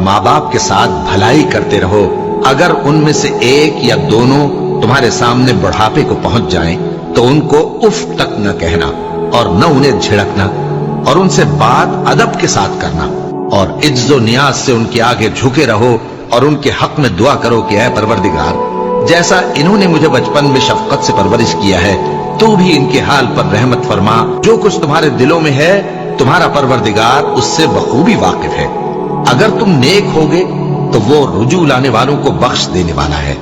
माँ बाप के साथ भलाई करते रहो। अगर उनमें से एक या दोनों तुम्हारे सामने बुढ़ापे को पहुंच जाएं, तो उनको उफ तक न कहना और न उन्हें झिड़कना, और उनसे बात अदब के साथ करना, और इज्जो नियाज से उनके आगे झुके रहो और उनके हक में दुआ करो कि ऐ परवरदिगार, जैसा इन्होंने मुझे बचपन में शफकत से परवरिश किया है, तू भी इनके हाल पर रहमत फरमा। जो कुछ तुम्हारे दिलों में है, तुम्हारा परवरदिगार उससे बखूबी वाकिफ है। अगर तुम नेक होगे तो वो रुजू लाने वालों को बख्श देने वाला है।